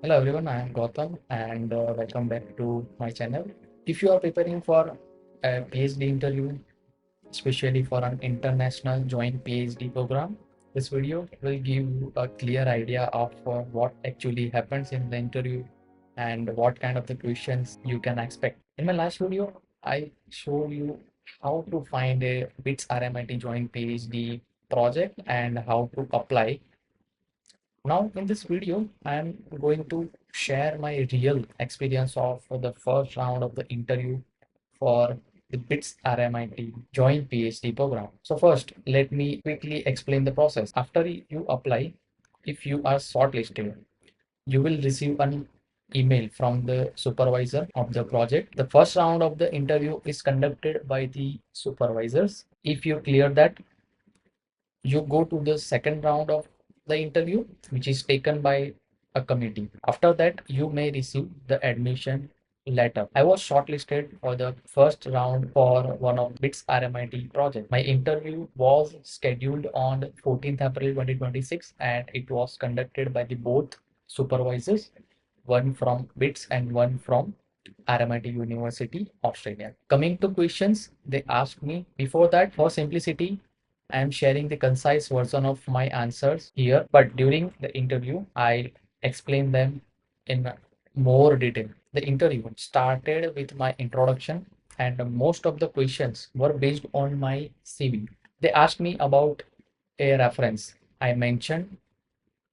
Hello everyone, I am Gautam and welcome back to my channel. If you are preparing for a PhD interview, especially for an international joint PhD program, this video will give you a clear idea of what actually happens in the interview and what kind of the questions you can expect. In my last video, I showed you how to find a BITS-RMIT Joint PhD project and how to apply. Now, in this video, I am going to share my real experience of the first round of the interview for the BITS RMIT Joint PhD Program. So first, let me quickly explain the process. After you apply, if you are shortlisted, you will receive an email from the supervisor of the project. The first round of the interview is conducted by the supervisors. If you clear that, you go to the second round of the interview, which is taken by a committee. After that, you may receive the admission letter. I was shortlisted for the first round for one of BITS RMIT project. My interview was scheduled on 14th April 2026 and it was conducted by the both supervisors, one from BITS and one from RMIT University, Australia. Coming to questions, they asked me before that. For simplicity, I am sharing the concise version of my answers here, but during the interview, I explain them in more detail. The interview started with my introduction, and most of the questions were based on my CV. They asked me about a reference I mentioned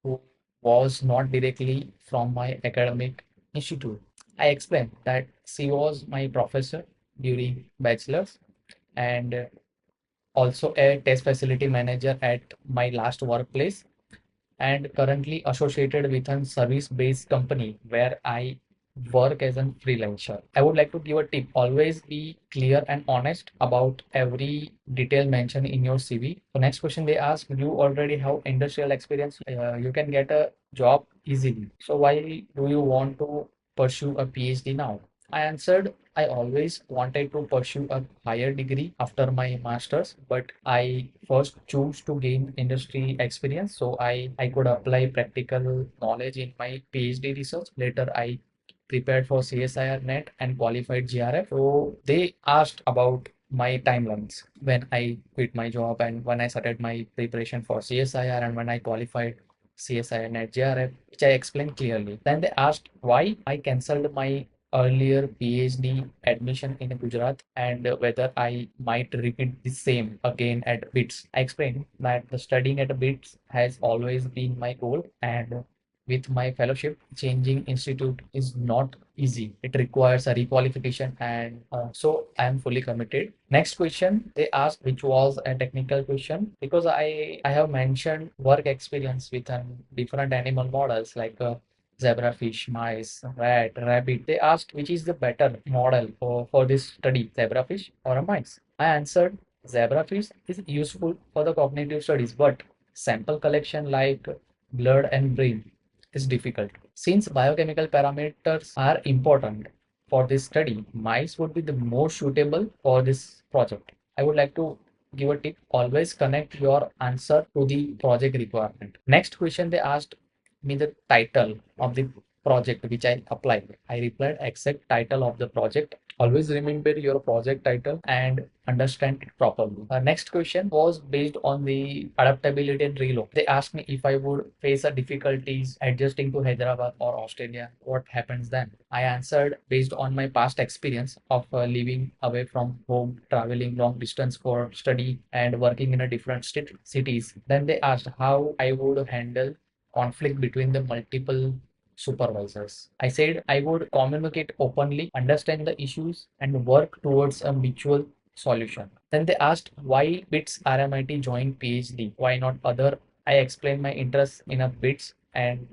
who was not directly from my academic institute. I explained that she was my professor during bachelor's and also a test facility manager at my last workplace and currently associated with a service-based company where I work as a freelancer. I would like to give a tip. Always be clear and honest about every detail mentioned in your CV. So next question they ask, you already have industrial experience. You can get a job easily. So why do you want to pursue a PhD now? I answered, I always wanted to pursue a higher degree after my master's, but I first choose to gain industry experience so I could apply practical knowledge in my PhD research. Later, I prepared for CSIR NET and qualified GRF. So they asked about my timelines when I quit my job and when I started my preparation for CSIR and when I qualified CSIR NET GRF, which I explained clearly. Then they asked why I cancelled my earlier PhD admission in Gujarat and whether I might repeat the same again at BITS. I explained that the studying at BITS has always been my goal and with my fellowship, changing institute is not easy. It requires a requalification and so I am fully committed. Next question they asked, which was a technical question because I have mentioned work experience with different animal models like zebrafish, mice, rat, rabbit. They asked which is the better model for this study, zebrafish or a mice. I answered zebrafish is useful for the cognitive studies, but sample collection like blood and brain is difficult. Since biochemical parameters are important for this study, mice would be the most suitable for this project. I would like to give a tip. Always connect your answer to the project requirement. Next question they asked me the title of the project which I applied. I replied exact title of the project. Always remember your project title and understand it properly. Next question was based on the adaptability and reload. They asked me if I would face a difficulties adjusting to Hyderabad or Australia, what happens then? I answered based on my past experience of living away from home, traveling long distance for study and working in a different cities. Then they asked how I would handle conflict between the multiple supervisors. I said I would communicate openly, understand the issues, and work towards a mutual solution. Then they asked why BITS RMIT joined PhD? Why not other? I explained my interest in a BITS and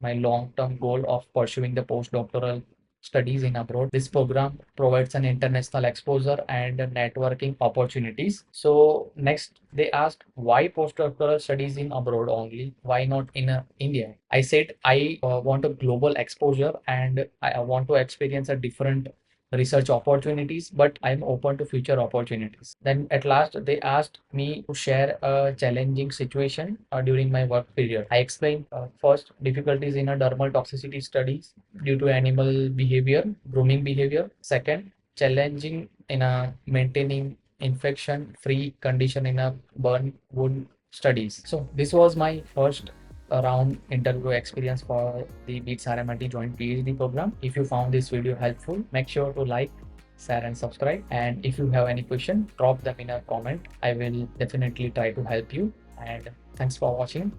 my long-term goal of pursuing the postdoctoral studies in abroad. This program provides an international exposure and networking opportunities. So next they asked why postdoctoral studies in abroad only? Why not in India? I said I want a global exposure and I want to experience a different research opportunities, but I'm open to future opportunities. Then at last, they asked me to share a challenging situation during my work period. I explained first difficulties in a dermal toxicity studies due to animal behavior, grooming behavior. Second, challenging in a maintaining infection-free condition in a burn wound studies. So this was my first round interview experience for the BITS-RMIT Joint PhD program. If you found this video helpful, make sure to like, share and subscribe. And if you have any question, drop them in a comment. I will definitely try to help you. And thanks for watching.